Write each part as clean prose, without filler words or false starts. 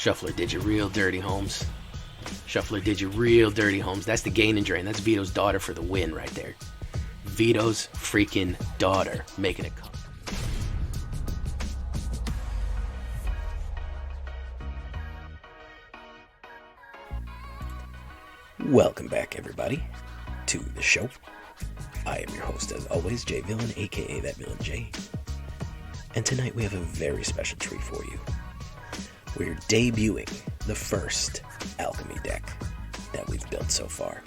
Shuffler did you real dirty, Holmes. Shuffler did you real dirty, Holmes. That's the gain and drain. That's Vito's daughter for the win right there. Vito's freaking daughter making it come. Welcome back, everybody, to the show. I am your host, as always, Jay Villain, aka That Villain J. And tonight we have a very special treat for you. We're debuting the first Alchemy deck that we've built so far.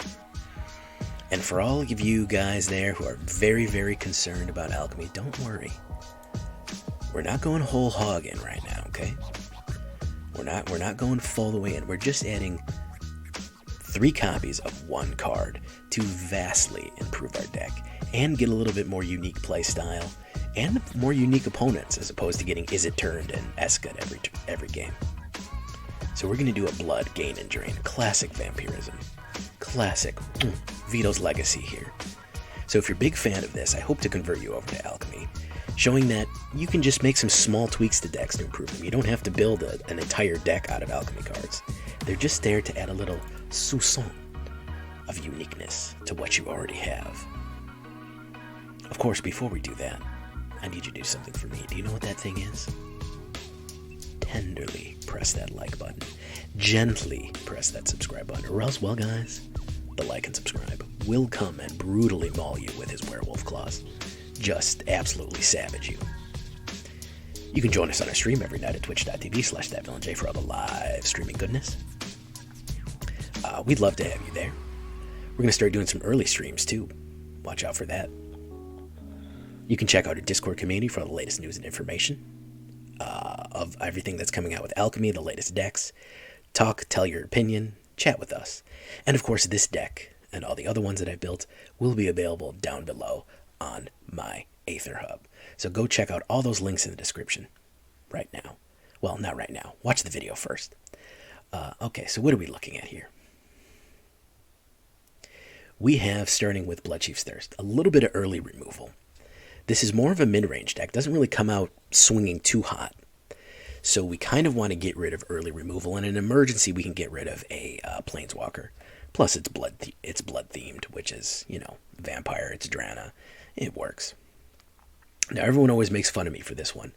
And for all of you guys there who are very, very concerned about Alchemy, don't worry. We're not going whole hog in right now, okay? We're not going full the way in. We're just adding 3 copies of 1 card to vastly improve our deck and get a little bit more unique play style and more unique opponents, as opposed to getting Is It Turned and Escud every game. So we're going to do a blood gain and drain, classic vampirism, classic Vito's legacy here. So if you're a big fan of this, I hope to convert you over to Alchemy, showing that you can just make some small tweaks to decks to improve them. You don't have to build an entire deck out of Alchemy cards. They're just there to add a little soupçon of uniqueness to what you already have. Of course, before we do that, I need you to do something for me. Do you know what that thing is? Tenderly press that like button. Gently press that subscribe button. Or else, well guys, the like and subscribe will come and brutally maul you with his werewolf claws. Just absolutely savage you. You can join us on our stream every night at twitch.tv/thatvillainj for all the live streaming goodness. We'd love to have you there. We're going to start doing some early streams too. Watch out for that. You can check out our Discord community for all the latest news and information of everything that's coming out with Alchemy, the latest decks. Talk, tell your opinion, chat with us. And of course, this deck and all the other ones that I've built will be available down below on my AetherHub. So go check out all those links in the description right now. Well, not right now. Watch the video first. Okay, so what are we looking at here? We have, starting with Bloodchief's Thirst, a little bit of early removal. This is more of a mid-range deck. Doesn't really come out swinging too hot. So we kind of want to get rid of early removal. In an emergency, we can get rid of a Planeswalker. Plus, it's blood-themed, which is, you know, vampire, it's Drana. It works. Now, everyone always makes fun of me for this one.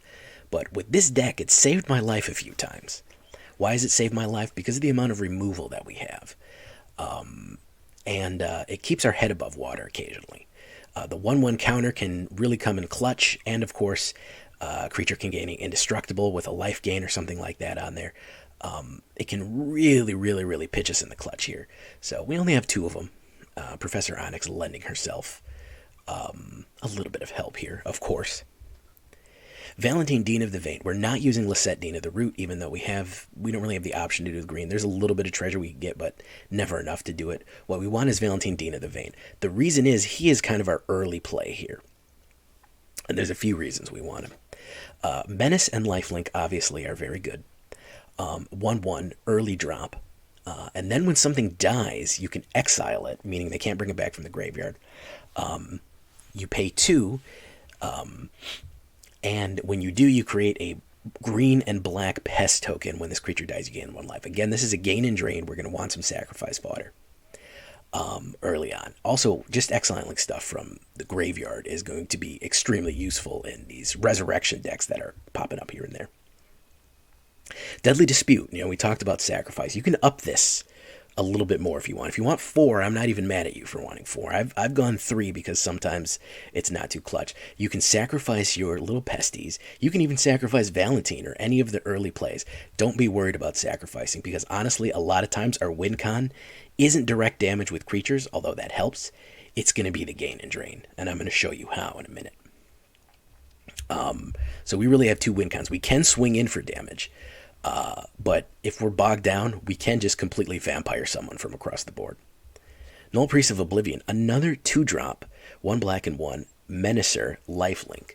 But with this deck, it saved my life a few times. Why has it saved my life? Because of the amount of removal that we have. And it keeps our head above water occasionally. The 1/1 counter can really come in clutch, and of course, creature can gain indestructible with a life gain or something like that on there. It can really, really, really pitch us in the clutch here. So we only have 2 of them. Professor Onyx lending herself a little bit of help here, of course. Valentin, Dean of the Vein. We're not using Lisette, Dean of the Root, even though we don't really have the option to do the green. There's a little bit of treasure we can get, but never enough to do it. What we want is Valentin, Dean of the Vein. The reason is he is kind of our early play here. And there's a few reasons we want him. Menace and Lifelink obviously are very good. 1/1, early drop. And then when something dies, you can exile it, meaning they can't bring it back from the graveyard. You pay 2. And when you do, you create a green and black pest token. When this creature dies, you gain 1 life. Again, this is a gain and drain. We're going to want some sacrifice fodder early on. Also, just exiling stuff from the graveyard is going to be extremely useful in these resurrection decks that are popping up here and there. Deadly Dispute. You know, we talked about sacrifice. You can up this a little bit more if you want. If you want 4, I'm not even mad at you for wanting 4. I've gone 3 because sometimes it's not too clutch. You can sacrifice your little pesties. You can even sacrifice Valentin or any of the early plays. Don't be worried about sacrificing, because honestly, a lot of times our win con isn't direct damage with creatures, although that helps. It's going to be the gain and drain, and I'm going to show you how in a minute. So we really have 2 win cons. We can swing in for damage. But if we're bogged down, we can just completely vampire someone from across the board. Nullpriest of Oblivion, another 2-drop, 1 black and 1, Menacer, lifelink.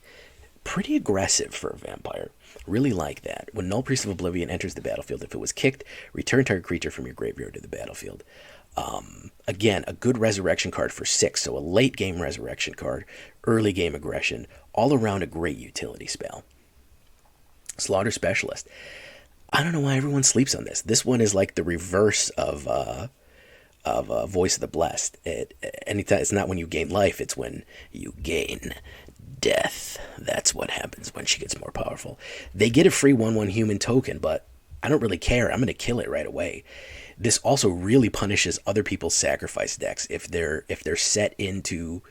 Pretty aggressive for a vampire. Really like that. When Nullpriest of Oblivion enters the battlefield, if it was kicked, return target creature from your graveyard to the battlefield. Again, a good resurrection card for 6, so a late game resurrection card, early game aggression, all around a great utility spell. Slaughter Specialist. I don't know why everyone sleeps on this. This one is like the reverse of Voice of the Blessed. Anytime, it's not when you gain life, it's when you gain death. That's what happens when she gets more powerful. They get a free 1/1 human token, but I don't really care. I'm going to kill it right away. This also really punishes other people's sacrifice decks if they're set into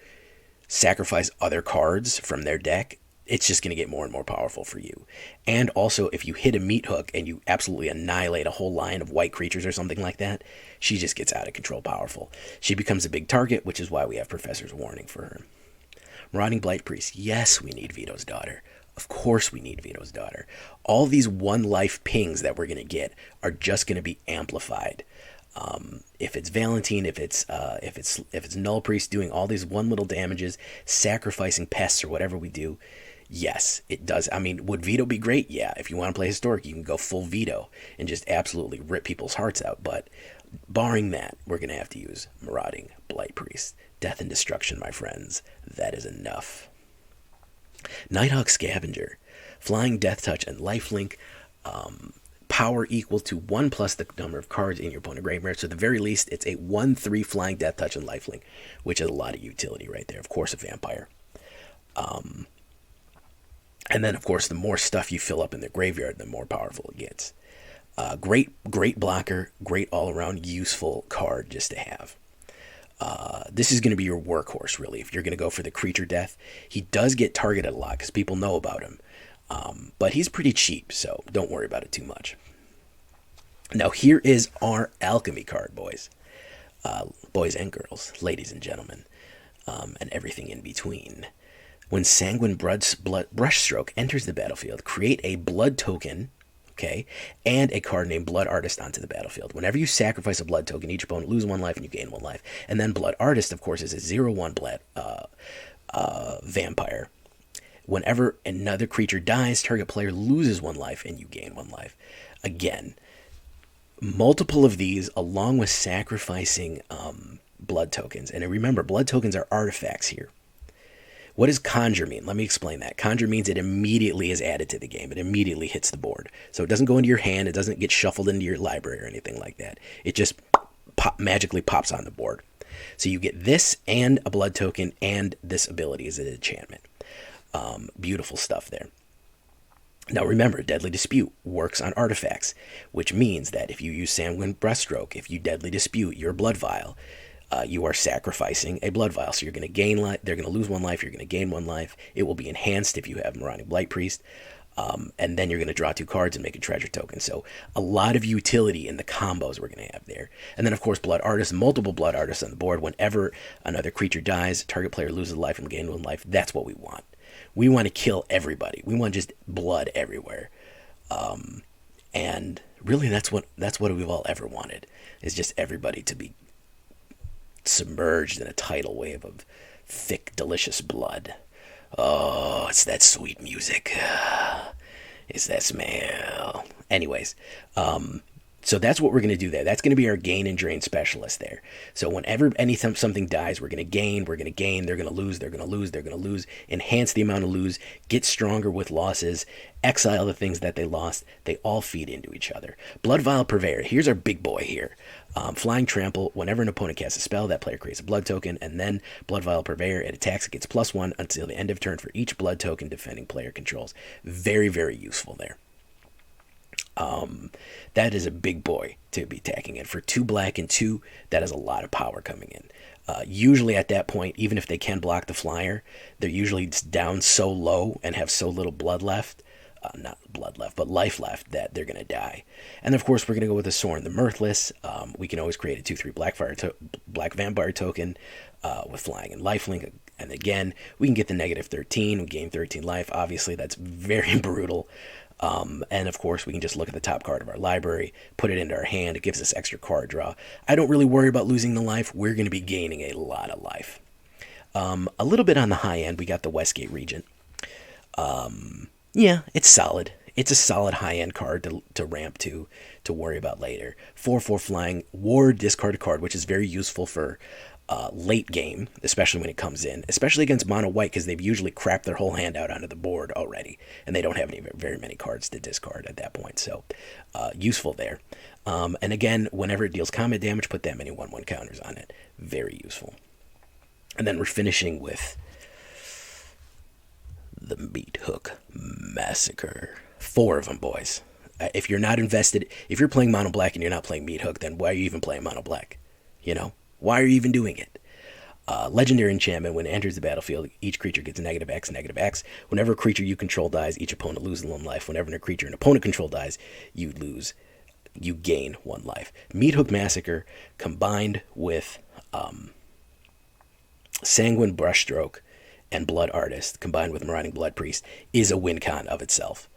sacrifice other cards from their deck. It's just going to get more and more powerful for you. And also, if you hit a Meathook and you absolutely annihilate a whole line of white creatures or something like that, she just gets out of control powerful. She becomes a big target, which is why we have Professor's Warning for her. Marauding Blight-Priest. Yes, we need Vito's Daughter. Of course we need Vito's Daughter. All these one life pings that we're going to get are just going to be amplified. If it's Valentin, if it's Nullpriest doing all these one little damages, sacrificing pests or whatever we do, yes, it does. I mean, would Vito be great? Yeah, if you want to play Historic, you can go full Vito and just absolutely rip people's hearts out. But barring that, we're going to have to use Marauding Blight-Priest. Death and destruction, my friends. That is enough. Nighthawk Scavenger. Flying, Death Touch, and Lifelink. Power equal to 1 plus the number of cards in your opponent's graveyard. So at the very least, it's a 1/3 Flying, Death Touch, and Lifelink, which is a lot of utility right there. Of course, a vampire. And then, of course, the more stuff you fill up in the graveyard, the more powerful it gets. Great blocker, great all-around useful card just to have. This is going to be your workhorse, really, if you're going to go for the creature death. He does get targeted a lot because people know about him. But he's pretty cheap, so don't worry about it too much. Now, here is our Alchemy card, boys. Boys and girls, ladies and gentlemen, and everything in between. When Sanguine Brushstroke enters the battlefield, create a blood token, okay, and a card named Blood Artist onto the battlefield. Whenever you sacrifice a blood token, each opponent loses 1 life and you gain 1 life. And then Blood Artist, of course, is a 0/1 blood vampire. Whenever another creature dies, target player loses 1 life and you gain 1 life. Again, multiple of these along with sacrificing blood tokens. And remember, blood tokens are artifacts here. What does conjure mean? Let me explain that. Conjure means it immediately is added to the game. It immediately hits the board. So it doesn't go into your hand. It doesn't get shuffled into your library or anything like that. It just magically pops on the board. So you get this and a blood token and this ability as an enchantment. Beautiful stuff there. Now remember, Deadly Dispute works on artifacts, which means that if you use Sanguine Brushstroke, if you Deadly Dispute your blood vial, you are sacrificing a blood vial. So you're going to gain life. They're going to lose 1 life. You're going to gain 1 life. It will be enhanced if you have Marauding Blight-Priest. And then you're going to draw 2 cards and make a treasure token. So a lot of utility in the combos we're going to have there. And then, of course, Blood Artist, multiple Blood Artists on the board. Whenever another creature dies, target player loses a life and gain 1 life. That's what we want. We want to kill everybody. We want just blood everywhere. And really, that's what we've all ever wanted, is just everybody to be submerged in a tidal wave of thick, delicious blood. Oh, it's that sweet music. It's that smell. Anyways, so that's what we're going to do there. That's going to be our gain and drain specialist there. So whenever something dies, we're going to gain, they're going to lose, they're going to lose, they're going to lose, enhance the amount of lose, get stronger with losses, exile the things that they lost. They all feed into each other. Bloodvial Purveyor, here's our big boy here. Flying Trample, whenever an opponent casts a spell, that player creates a blood token, and then Bloodvial Purveyor, it attacks, it gets +1 until the end of turn for each blood token defending player controls. Very, very useful there. That is a big boy to be attacking it. For 2 black and 2, that is a lot of power coming in. Usually at that point, even if they can block the flyer, they're usually down so low and have so little blood left, not blood left, but life left, that they're going to die. And of course, we're going to go with a Sorin the Mirthless. We can always create a 2/3 black vampire token with flying and lifelink. And again, we can get the -13. We gain 13 life. Obviously, that's very brutal. And of course, we can just look at the top card of our library, put it into our hand. It gives us extra card draw. I don't really worry about losing the life. We're going to be gaining a lot of life. A little bit on the high end, we got the Westgate Regent. Yeah, it's solid. It's a solid high-end card to ramp to worry about later. 4/4 flying, ward, discard a card, which is very useful for late game, especially when it comes in, especially against mono white, because they've usually crapped their whole hand out onto the board already, and they don't have very many cards to discard at that point. So useful there. And again, whenever it deals combat damage, put that many 1/1 counters on it. Very useful. And then we're finishing with the Meathook Massacre. 4 of them, boys. If you're not invested, if you're playing mono black and you're not playing Meathook, then why are you even playing mono black? You know? Why are you even doing it? Legendary enchantment. When it enters the battlefield, each creature gets -X, -X. Whenever a creature you control dies, each opponent loses 1 life. Whenever a creature an opponent control dies, you gain 1 life. Meathook Massacre combined with Sanguine Brushstroke and Blood Artist, combined with Marauding Blight-Priest, is a win con of itself.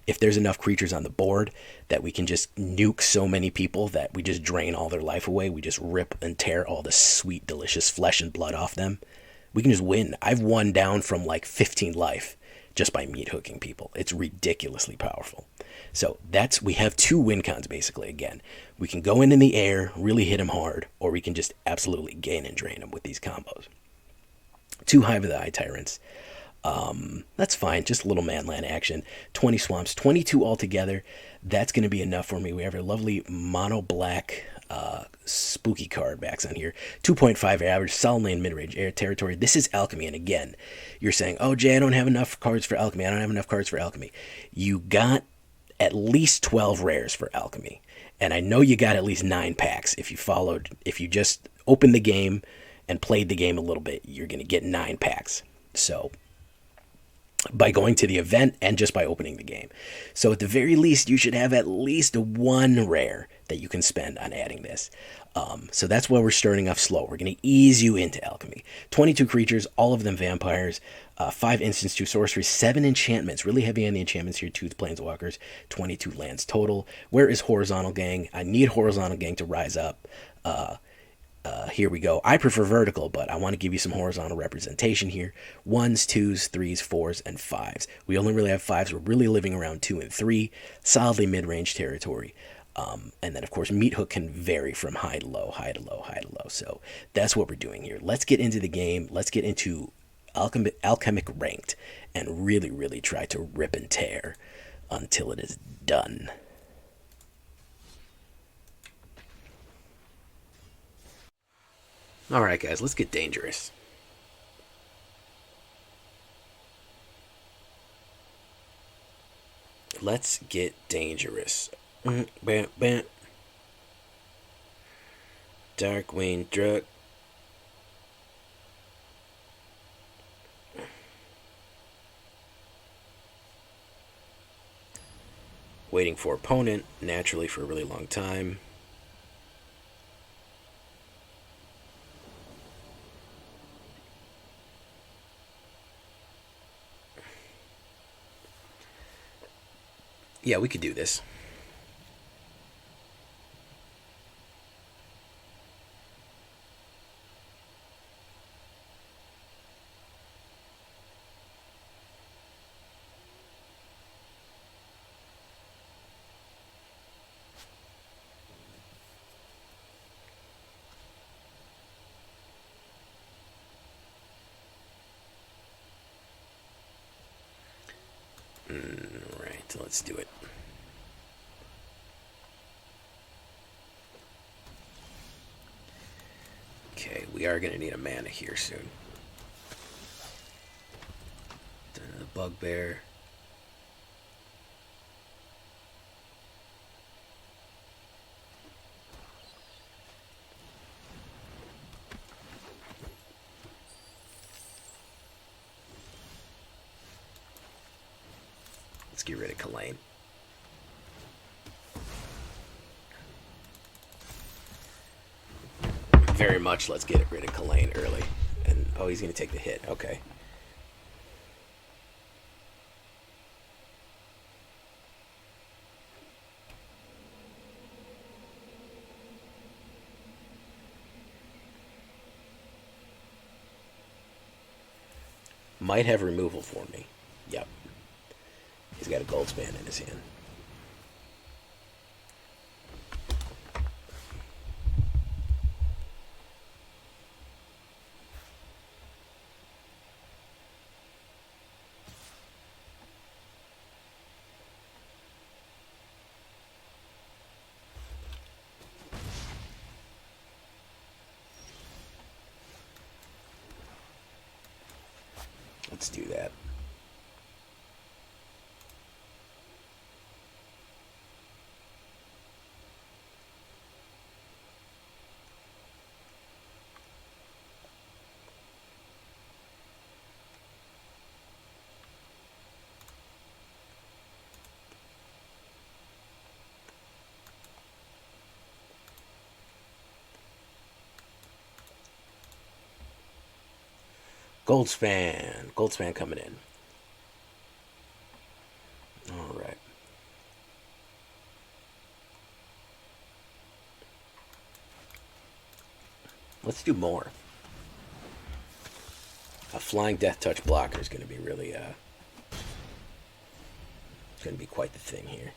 If there's enough creatures on the board that we can just nuke so many people that we just drain all their life away, we just rip and tear all the sweet, delicious flesh and blood off them, we can just win. I've won down from like 15 life just by meat hooking people. It's ridiculously powerful. So we have 2 win cons basically. Again, we can go in the air, really hit them hard, or we can just absolutely gain and drain them with these combos. 2 Hive of the Eye Tyrants. That's fine, just a little manland action. 20 swamps, 22 altogether. That's going to be enough for me. We have a lovely mono black spooky card backs on here. 2.5 average, solid lane, mid-range, air territory. This is Alchemy, and again, you're saying, oh, Jay, I don't have enough cards for Alchemy. I don't have enough cards for Alchemy. You got at least 12 rares for Alchemy, and I know you got at least 9 packs. If you just opened the game and played the game a little bit, you're going to get 9 packs. So by going to the event and just by opening the game. So at the very least, you should have at least 1 rare that you can spend on adding this. So that's why we're starting off slow. We're going to ease you into Alchemy. 22 creatures, all of them vampires, 5 instants, 2 sorceries, 7 enchantments. Really heavy on the enchantments here. 2 planeswalkers, 22 lands total. Where is Horizontal Gang? I need Horizontal Gang to rise up. Here we go. I prefer vertical, but I want to give you some horizontal representation here. 1s, 2s, 3s, 4s, and 5s. We only really have 5s. We're really living around 2 and 3. Solidly mid-range territory. And then, of course, Meathook can vary from high to low, high to low, high to low. So that's what we're doing here. Let's get into the game. Let's get into Alchemic Ranked and really, really try to rip and tear until it is done. Alright guys, let's get dangerous. Let's get dangerous. Darkwing Drug. Waiting for opponent, naturally for a really long time. Yeah, we could do this. Right, let's do it. Okay, we are going to need a mana here soon. The Bugbear. Let's get rid of Kalane. Very much, let's get rid of Kalane early. And oh, he's going to take the hit. Okay. Might have removal for me. Yep. He's got a gold span in his hand. Let's do that. Goldspan coming in. All right. Let's do more. A flying death touch blocker is going to be really, it's going to be quite the thing here.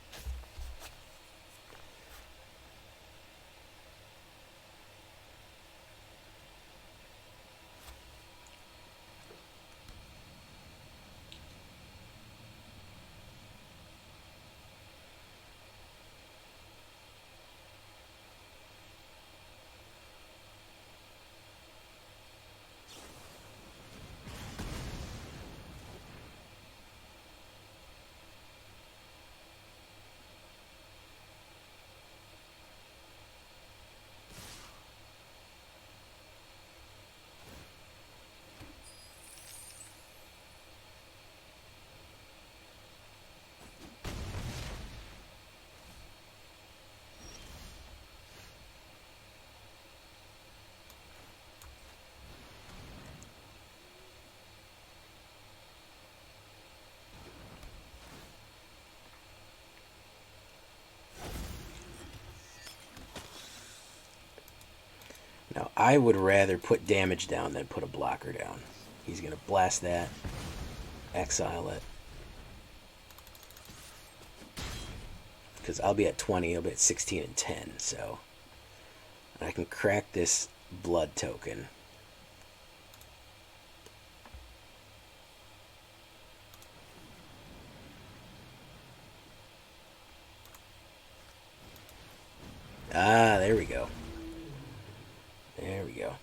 Now, I would rather put damage down than put a blocker down. He's going to blast that, exile it. Because I'll be at 20, he'll be at 16 and 10, so I can crack this blood token. Ah, there we go. There we go.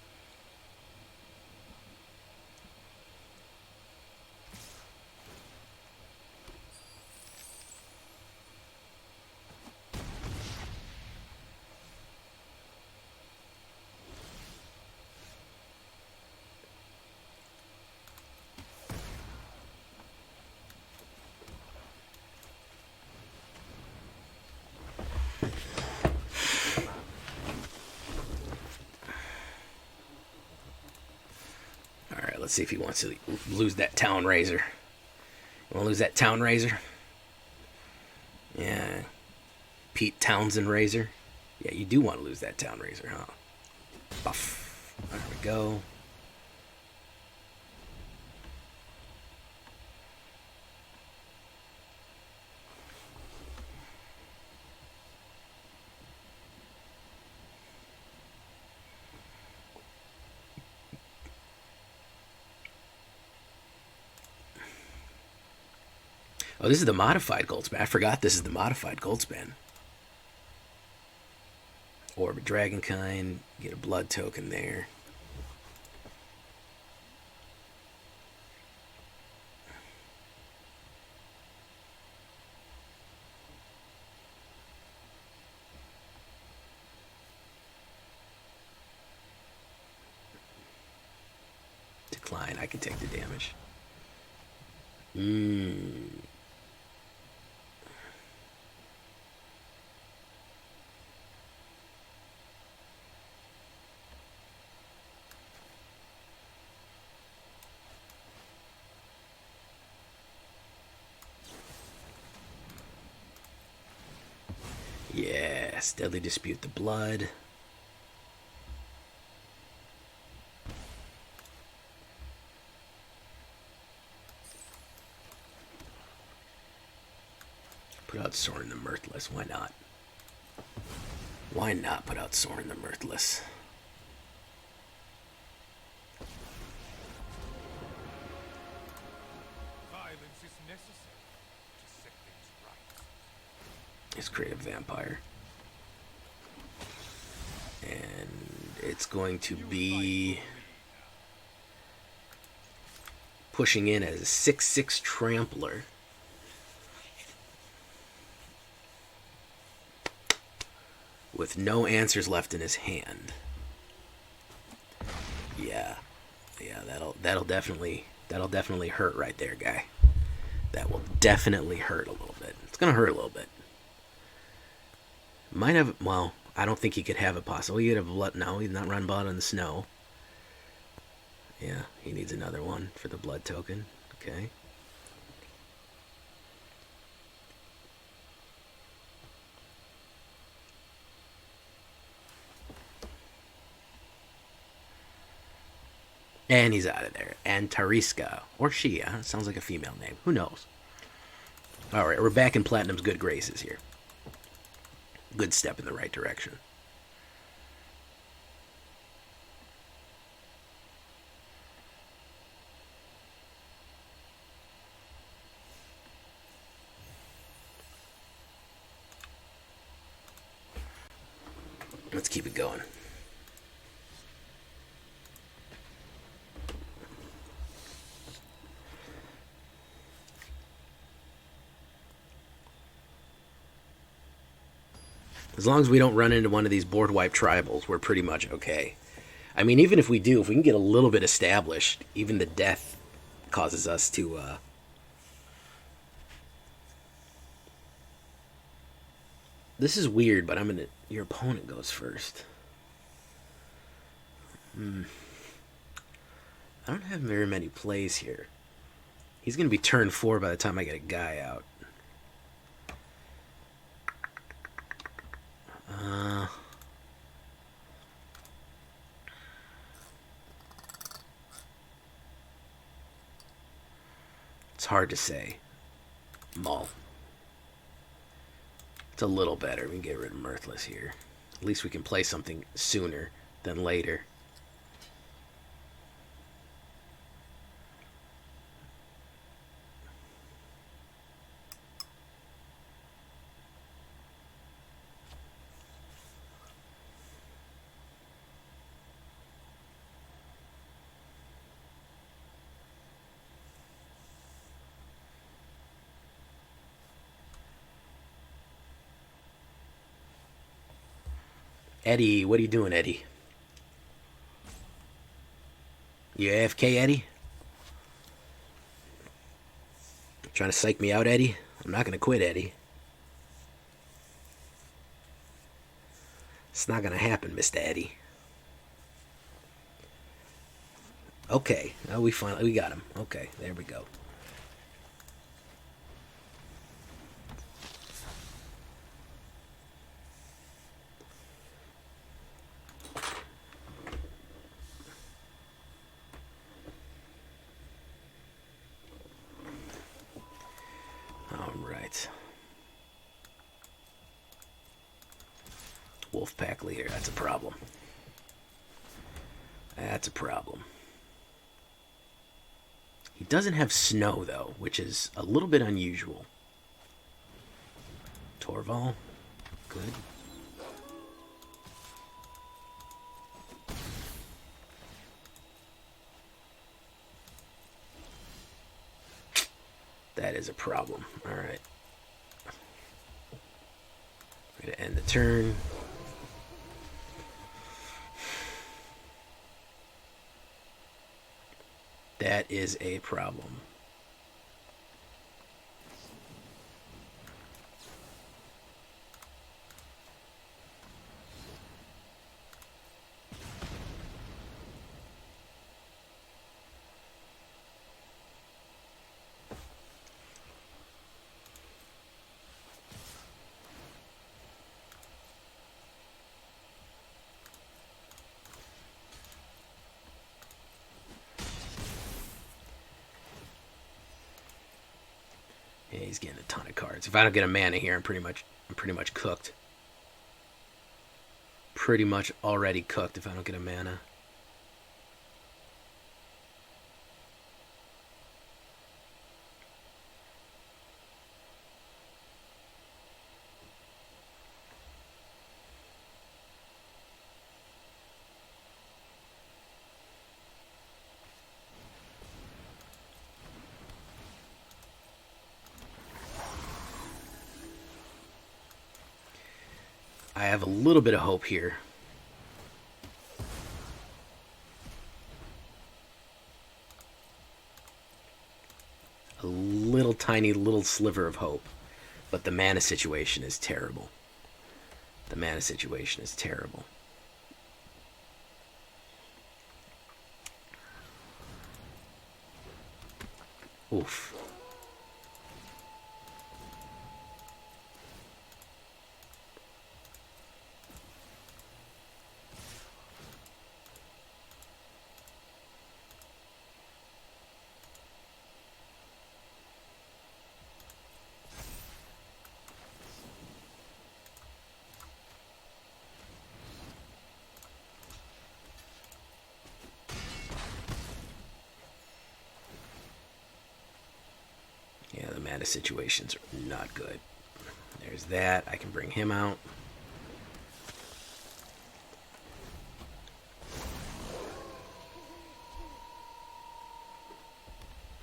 Let's see if he wants to lose that Town Razor. You want to lose that Town Razor? Yeah. Pete Townsend Razor? Yeah, you do want to lose that Town Razor, huh? Buff. There we go. Oh, this is the modified Goldspan. I forgot this is the modified Goldspan. Orb of Dragonkind. Get a blood token there. Decline. I can take the damage. Yes, Deadly Dispute the blood. Put out Sorin the Mirthless. Why not? Why not put out Sorin the Mirthless? Violence is necessary to set things right. Let's create a vampire. And it's going to be pushing in as a 6/6 trampler. With no answers left in his hand. Yeah, that'll definitely hurt right there, guy. That will definitely hurt a little bit. It's gonna hurt a little bit. Might have. Well, I don't think he could have it possible. He could have blood. No, he's not run blood on the snow. Yeah, he needs another one for the blood token. Okay. And he's out of there. And Tariska. Or she. Sounds like a female name. Who knows? Alright, we're back in Platinum's good graces here. Good step in the right direction. Let's keep it going. As long as we don't run into one of these board wipe tribals, we're pretty much okay. I mean, even if we do, if we can get a little bit established, even the death causes us to... This is weird, but I'm gonna... Your opponent goes first. I don't have very many plays here. He's gonna be turn 4 by the time I get a guy out. It's hard to say. Maul. It's a little better. We can get rid of Mirthless here. At least we can play something sooner than later. Eddie, what are you doing, Eddie? You AFK, Eddie? Trying to psych me out, Eddie? I'm not gonna quit, Eddie. It's not gonna happen, Mr. Eddie. Okay, oh, we got him. Okay, there we go. Wolfpack leader, that's a problem. That's a problem. He doesn't have snow, though, which is a little bit unusual. Torval, good. That is a problem. All right. We're going to end the turn. That is a problem. Yeah, he's getting a ton of cards. If I don't get a mana here, I'm pretty much cooked. Pretty much already cooked if I don't get a mana. have a little bit of hope here. A little tiny little sliver of hope. But the mana situation is terrible. The mana situation is terrible. Oof. Yeah, the mana situations are not good. There's that. I can bring him out.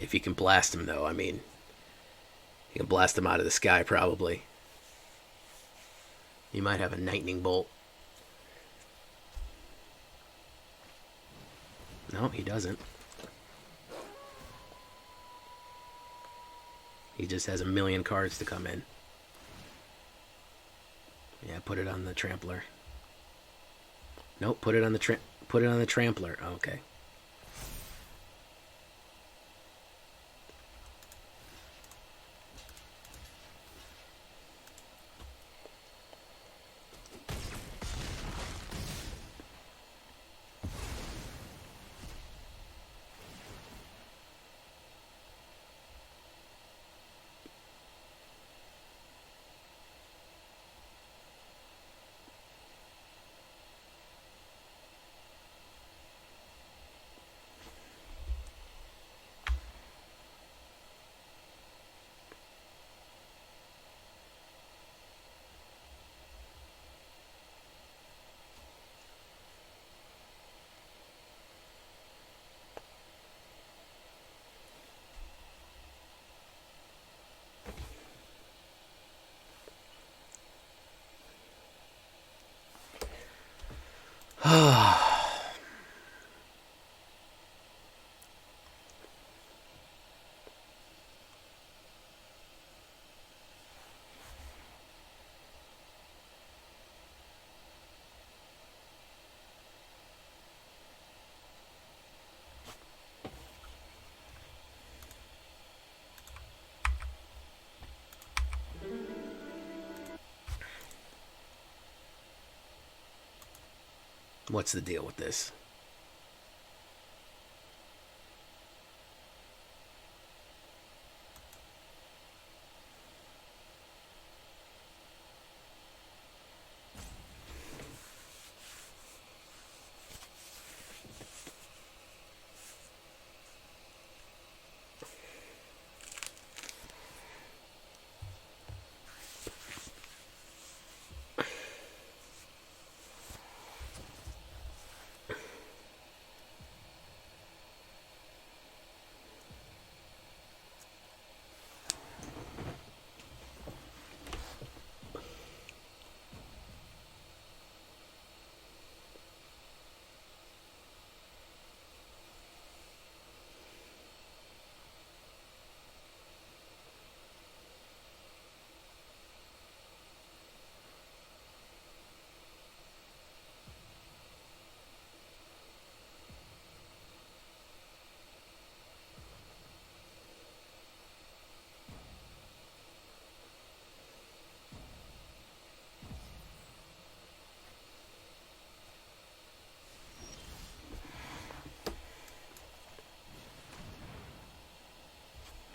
If you can blast him, though, I mean, you can blast him out of the sky, probably. You might have a lightning bolt. No, he doesn't. He just has a million cards to come in. Yeah, put it on the trampler. Nope, put it on the trampler. Okay. What's the deal with this?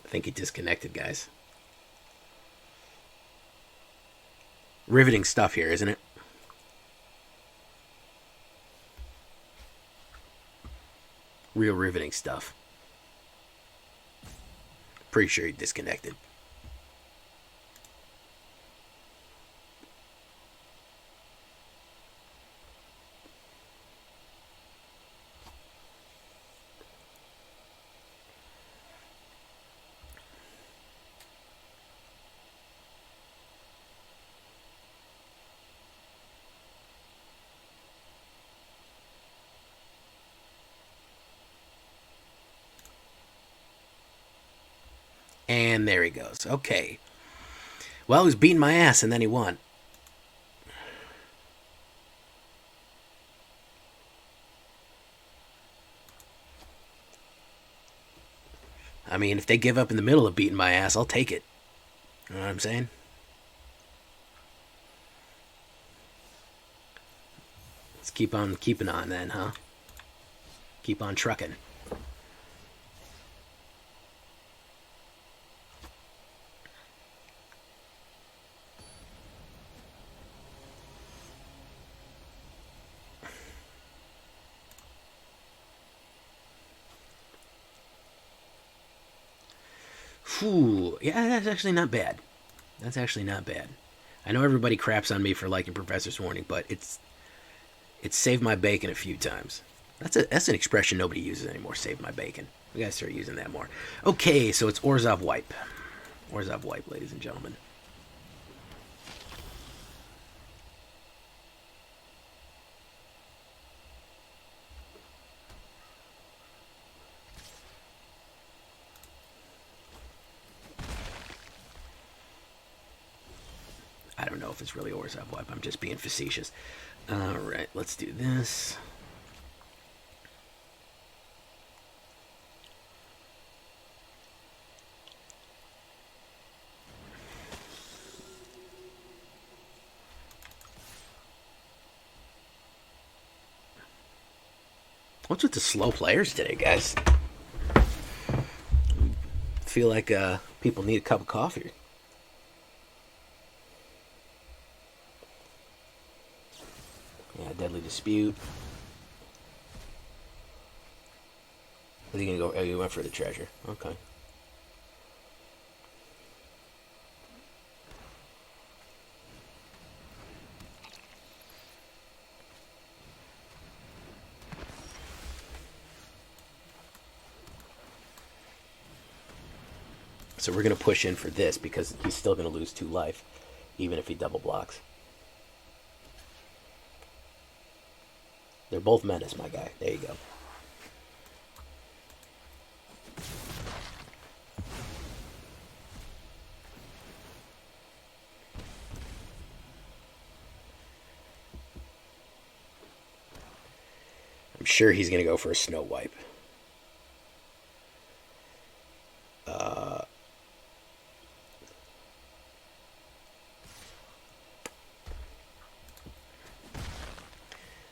I think he disconnected, guys. Riveting stuff here, isn't it? Real riveting stuff. Pretty sure he disconnected. And there he goes. Okay. Well, he was beating my ass, and then he won. I mean, if they give up in the middle of beating my ass, I'll take it. You know what I'm saying? Let's keep on keeping on then, huh? Keep on trucking. Whew. Yeah, that's actually not bad. That's actually not bad. I know everybody craps on me for liking Professor's Warning, but it's saved my bacon a few times. That's an expression nobody uses anymore. Save my bacon. We gotta start using that more. Okay, so it's Orzhov Wipe. Orzhov Wipe, ladies and gentlemen. I don't know if it's really Orzhov Wipe. I'm just being facetious. Alright, let's do this. What's with the slow players today, guys? Feel like people need a cup of coffee. Yeah, Deadly Dispute. Is he gonna go? Oh, you went for the treasure. Okay. So we're going to push in for this because he's still going to lose 2 life, even if he double blocks. They're both menace, my guy. There you go. I'm sure he's going to go for a snow wipe.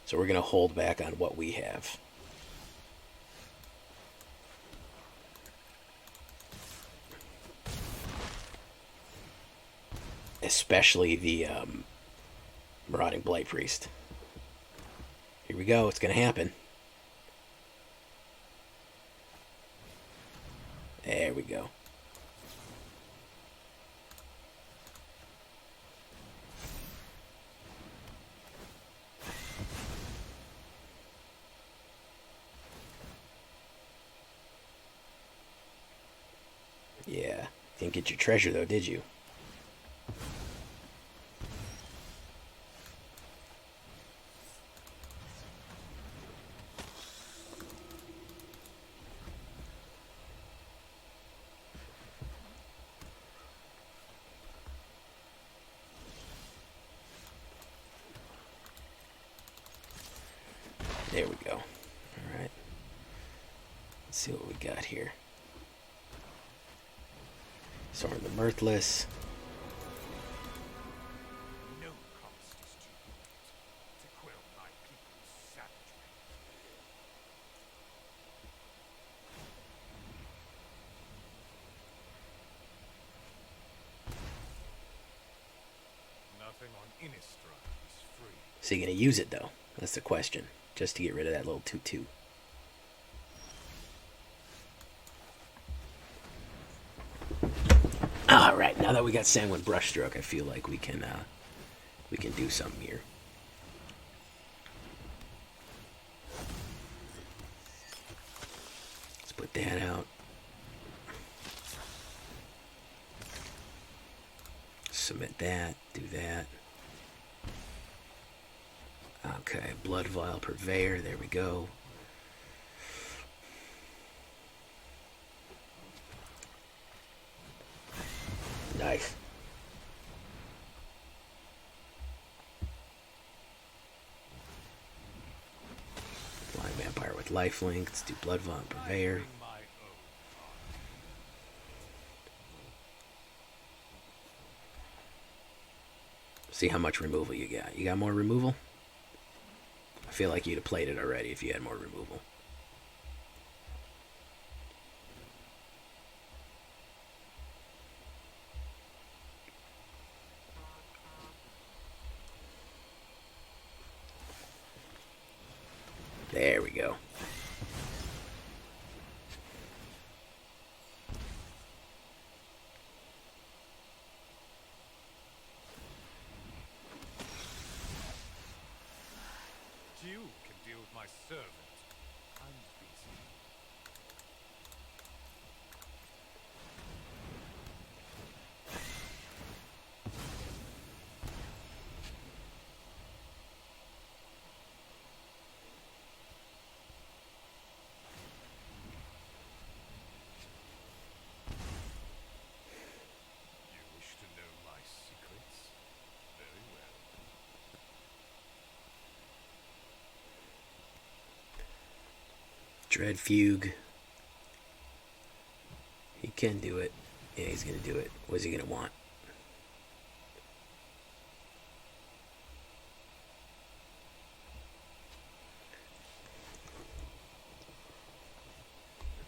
So we're going to hold back on what we have. Especially the Marauding Blight-Priest. Here we go. It's going to happen. There we go. Yeah. Didn't get your treasure, though, did you? There we go. All right. Let's see what we got here. Sorin the Mirthless. No cost is too great to quell my people's savagery. Nothing on Innistrad is free. Is he going to use it, though? That's the question. Just to get rid of that little 2/2. All right, now that we got Sanguine Brushstroke, I feel like we can do something here. Let's put that out. Submit that. Do that. Okay, Bloodvial Purveyor. There we go. lifelink. Let's do Bloodvial Purveyor. See how much removal you got. You got more removal? I feel like you'd have played it already if you had more removal. There we go. You can deal with my servant. I'm busy. You wish to know my secrets? Very well. Dread Fugue. He can do it. Yeah, he's gonna do it. What's he gonna want?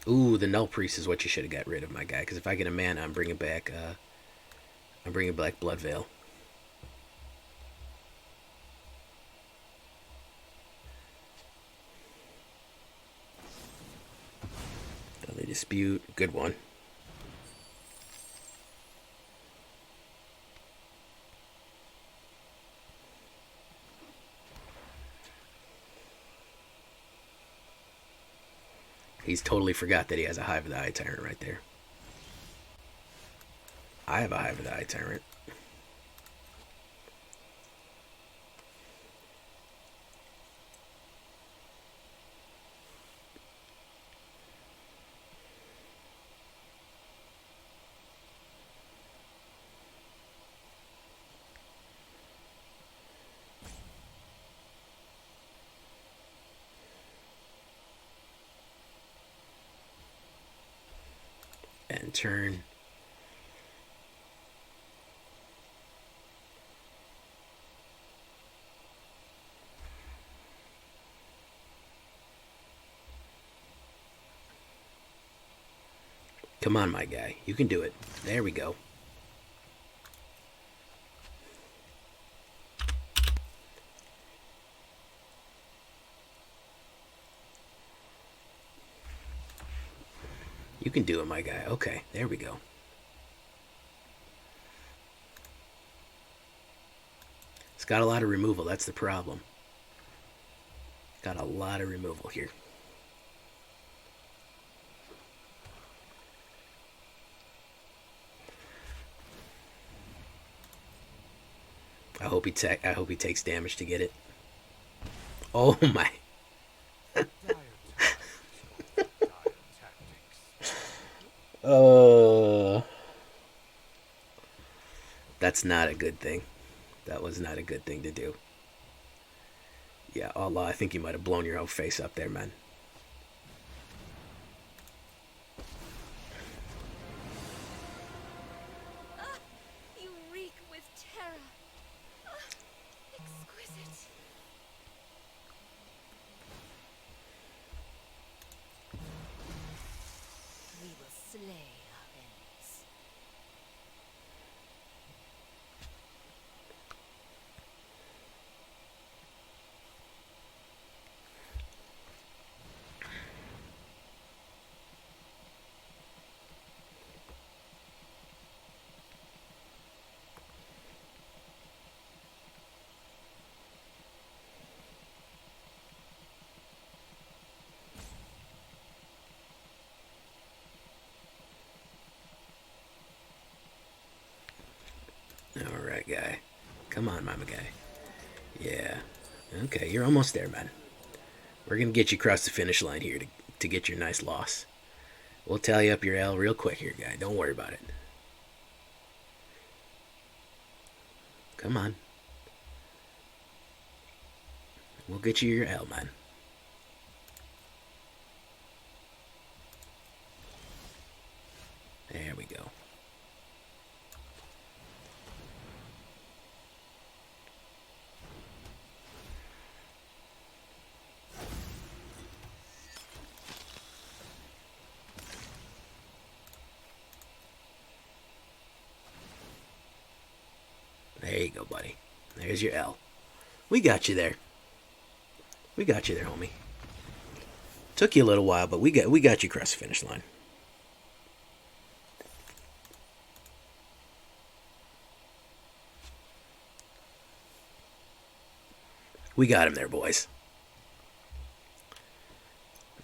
Ooh, the Nullpriest is what you should have got rid of, my guy. Because if I get a mana, I'm bringing back Bloodvial. They dispute. Good one. He's totally forgot that he has a Hive of the Eye Tyrant right there. I have a Hive of the Eye Tyrant. And turn. Come on, my guy. You can do it. There we go. You can do it, my guy. Okay, there we go. It's got a lot of removal. That's the problem. Got a lot of removal here. I hope he takes damage to get it. Oh my. That's not a good thing. That was not a good thing to do. Yeah, Allah, I think you might have blown your own face up there, man. You reek with terror. Exquisite. We will slay our enemies. Alright, guy. Come on, mama guy. Yeah. Okay, you're almost there, man. We're going to get you across the finish line here to get your nice loss. We'll tally up your L real quick here, guy. Don't worry about it. Come on. We'll get you your L, man. you go, buddy. There's your L. We got you there. We got you there, homie. Took you a little while, but we got you across the finish line. We got him there, boys.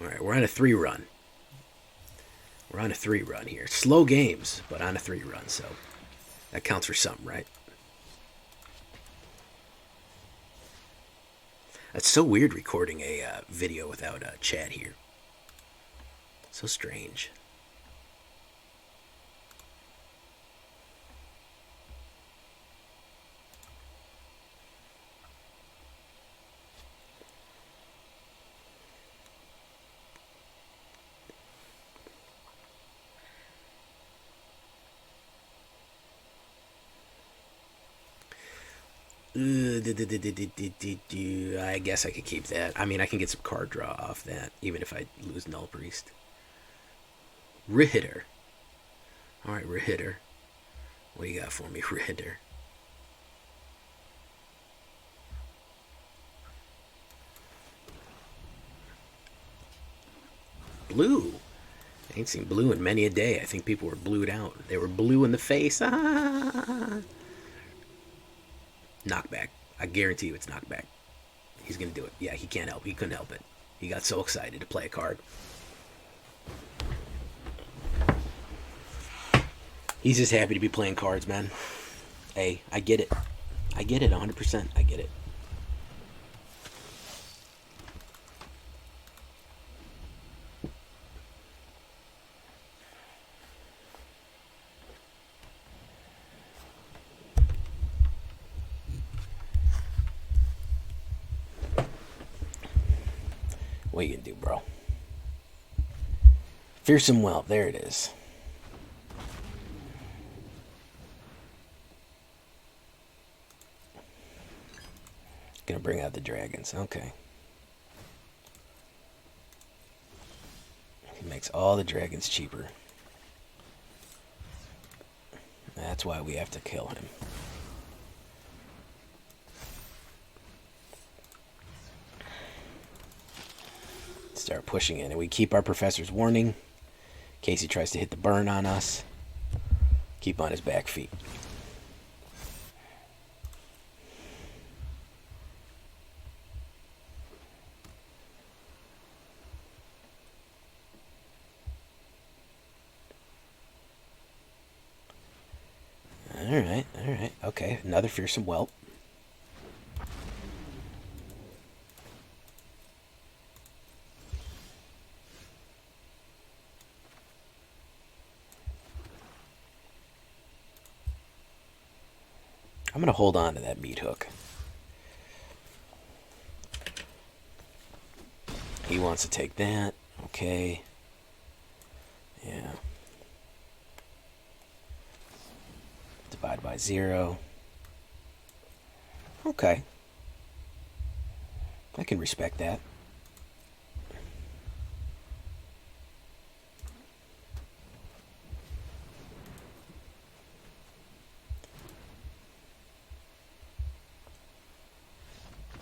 Alright, we're on a 3-run. We're on a 3-run here. Slow games, but on a 3-run, so that counts for something, right? That's so weird recording a video without chat here. So strange. I guess I could keep that. I mean, I can get some card draw off that, even if I lose Nullpriest. Rihitter. Alright, Rihitter. What do you got for me, Rihitter? Blue. I ain't seen blue in many a day. I think people were blued out. They were blue in the face. Knockback. I guarantee you it's knockback. He's going to do it. Yeah, he can't help. He couldn't help it. He got so excited to play a card. He's just happy to be playing cards, man. Hey, I get it. I get it 100%. I get it. What you gonna do, bro? Fearsome Whelp, there it is. Gonna bring out the dragons, okay. He makes all the dragons cheaper. That's why we have to kill him. Start pushing in, and we keep our Professor's Warning in case he tries to hit the burn on us. Keep on his back feet. Alright, alright, okay, another Fearsome Whelp. I'm going to hold on to that Meathook. He wants to take that. Okay. Yeah. Divide by 0. Okay. I can respect that.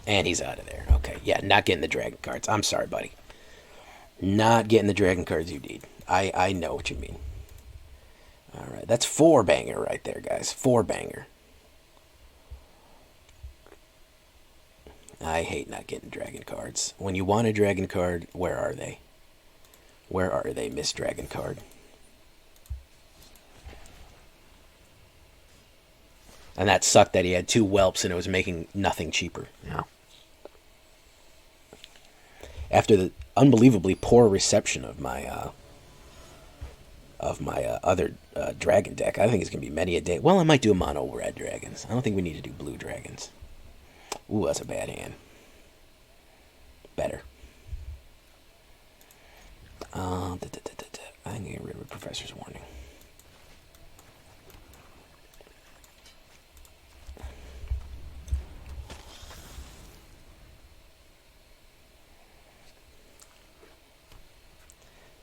And he's out of there. Okay, yeah, not getting the dragon cards. I'm sorry, buddy. Not getting the dragon cards you need. I know what you mean. Alright, that's 4 banger right there, guys. 4 banger. I hate not getting dragon cards. When you want a dragon card, where are they? Where are they, Miss Dragon Card? And that sucked that he had 2 whelps and it was making nothing cheaper. Yeah. After the unbelievably poor reception of my other dragon deck, I think it's gonna be many a day. Well, I might do a mono red dragons. I don't think we need to do blue dragons. Ooh, that's a bad hand. Better. I can get rid of Professor's Warning.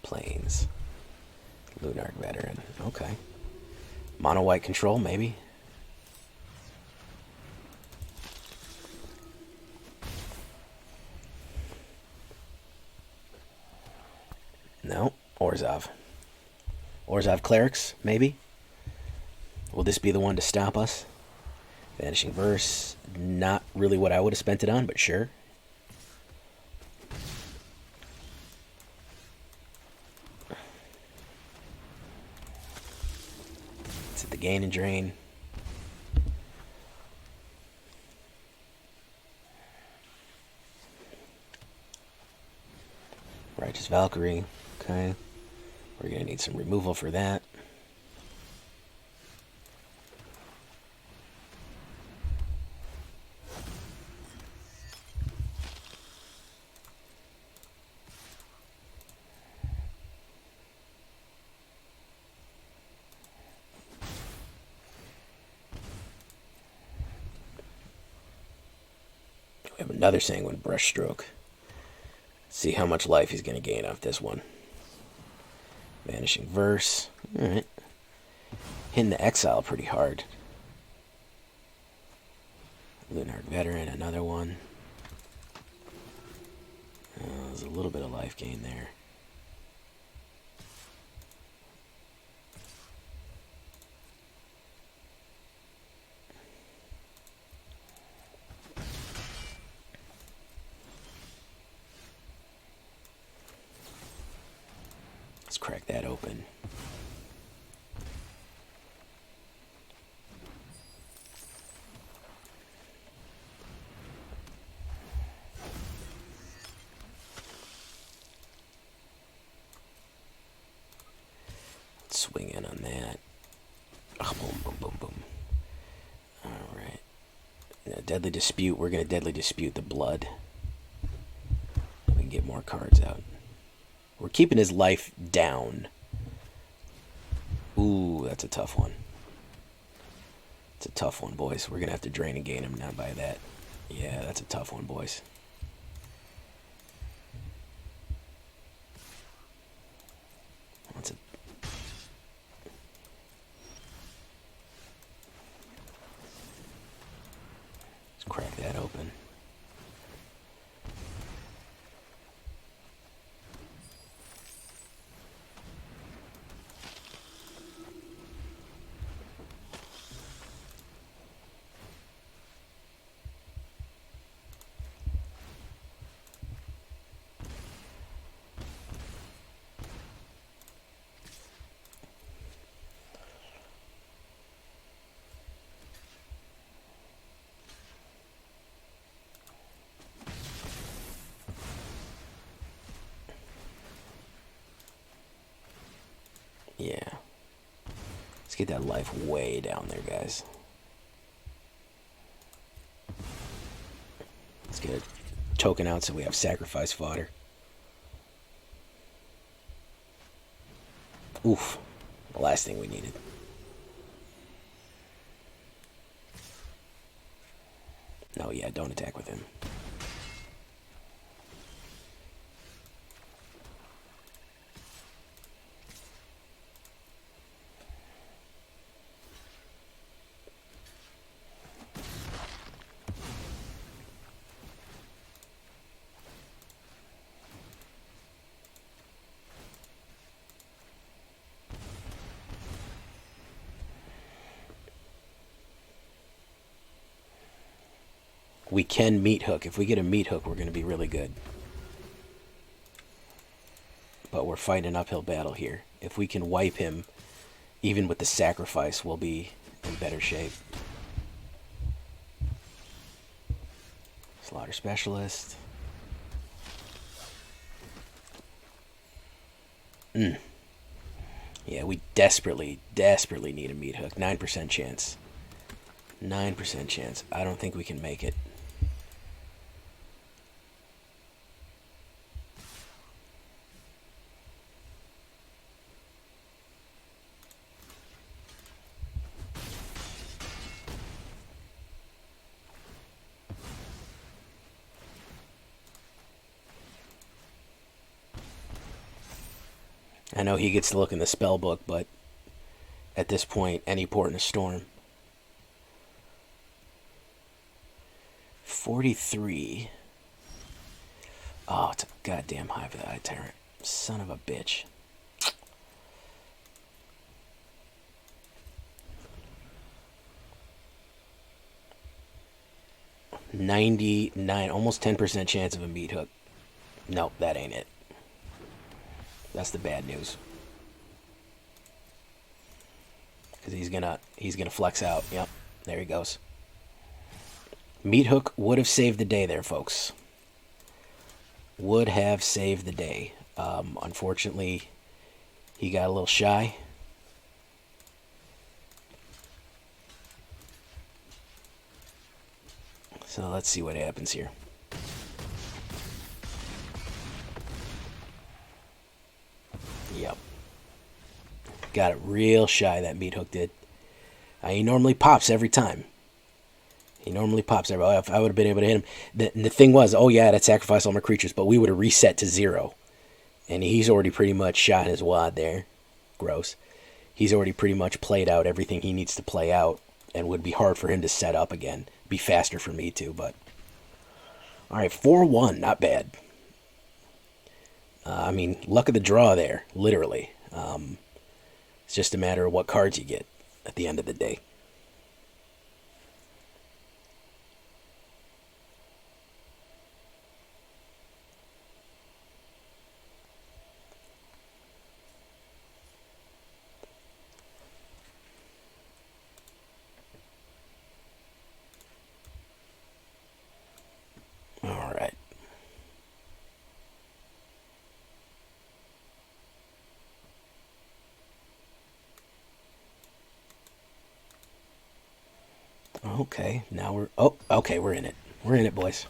Plains. Lunarch Veteran. Okay. Mono white control, maybe. Orzhov. Orzhov Clerics, maybe? Will this be the one to stop us? Vanishing Verse, not really what I would have spent it on, but sure. It's at the Gain and Drain. Righteous Valkyrie, okay. We're going to need some removal for that. We have another Sanguine Brushstroke. See how much life he's going to gain off this one. Vanishing Verse. Alright. Hitting the exile pretty hard. Lunarch Veteran, another one. There's a little bit of life gain there. Let's crack that open. Let's swing in on that. Oh, boom, boom, boom, boom. Alright. Deadly Dispute. We're going to Deadly Dispute the Blood. We can get more cards out. We're keeping his life down. Ooh, that's a tough one. It's a tough one, boys. We're going to have to drain and gain him now by that. Yeah, that's a tough one, boys. That's a... Let's crack that open. Yeah. Let's get that life way down there, guys. Let's get a token out so we have sacrifice fodder. Oof. The last thing we needed. No, yeah, don't attack with him. We can Meathook. If we get a Meathook, we're going to be really good. But we're fighting an uphill battle here. If we can wipe him, even with the sacrifice, we'll be in better shape. Slaughter Specialist. Yeah, we desperately, desperately need a Meathook. 9% chance. 9% chance. I don't think we can make it. I know he gets to look in the spell book, but at this point, any port in a storm. 43. Oh, it's a goddamn Hive of the Eye Tyrant. Son of a bitch. 99, almost 10% chance of a Meathook. Nope, that ain't it. That's the bad news. Because he's gonna flex out. Yep, there he goes. Meathook would have saved the day there, folks. Would have saved the day. Unfortunately, he got a little shy. So let's see what happens here. Yep. Got it real shy, that Meathook did. He normally pops every time. He normally pops every time. If I would have been able to hit him. The thing was, oh yeah, I'd sacrifice all my creatures, but we would have reset to 0. And he's already pretty much shot his wad there. Gross. He's already pretty much played out everything he needs to play out. And would be hard for him to set up again. Be faster for me too, but... Alright, 4-1, not bad. I mean, luck of the draw there, literally. It's just a matter of what cards you get at the end of the day. All right. Okay, now we're... Oh, okay, we're in it. We're in it, boys.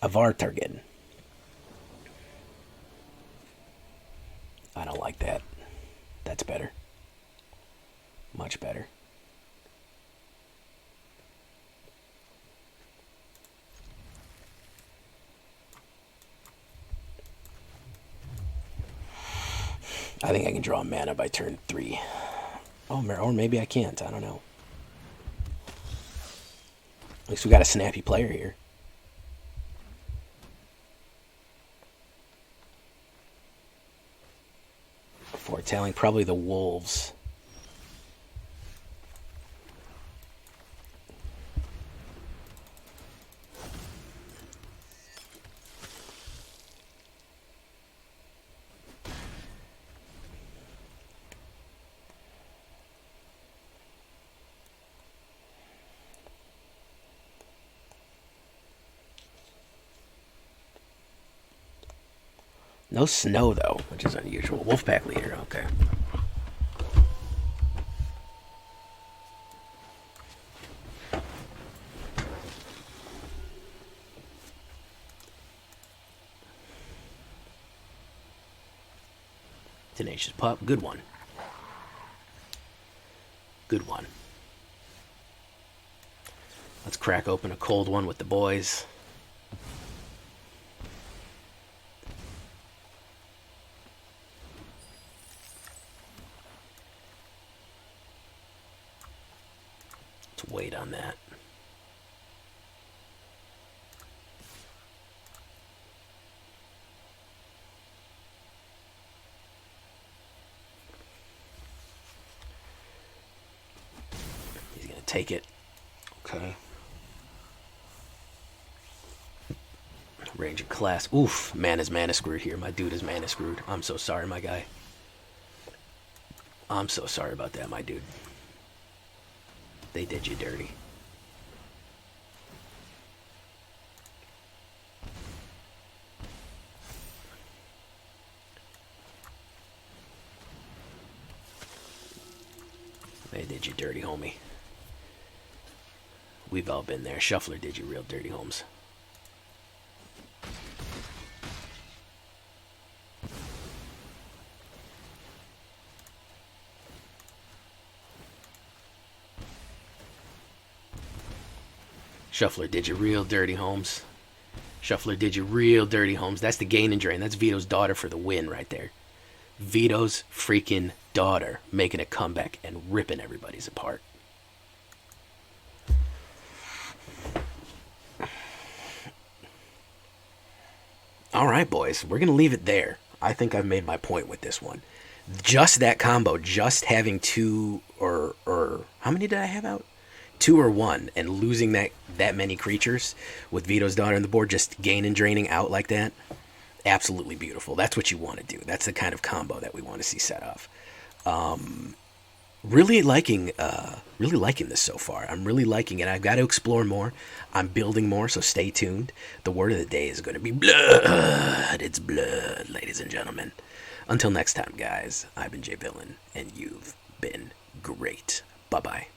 Avar Target. I don't like that. That's better. Much better. I think I can draw mana by turn 3. Oh, or maybe I can't. I don't know. At least we got a snappy player here. Foretelling probably the Wolves. No snow, though, which is unusual. Wolfpack leader, okay. Tenacious Pup, good one. Good one. Let's crack open a cold one with the boys. Let's wait on that. He's gonna take it. Okay. Ranger class. Oof, man is mana screwed here. My dude is mana screwed. I'm so sorry, my guy. I'm so sorry about that, my dude. They did you dirty. They did you dirty, homie. We've all been there. Shuffler did you real dirty, Holmes. Shuffler did you real dirty, Holmes. Shuffler did you real dirty, Holmes. That's the gain and drain. That's Vito's daughter for the win right there. Vito's freaking daughter making a comeback and ripping everybody's apart. All right, boys. We're going to leave it there. I think I've made my point with this one. Just that combo, just having two, or how many did I have out? 2 or 1 and losing that many creatures with Vito's Daughter on the board, just gaining, draining out like that, absolutely beautiful. That's what you want to do. That's the kind of combo that we want to see set off. Really liking this so far. I'm really liking it. I've got to explore more. I'm building more, so stay tuned. The word of the day is going to be blood. It's blood, ladies and gentlemen. Until next time, guys, I've been Jay Villain, and you've been great. Bye-bye.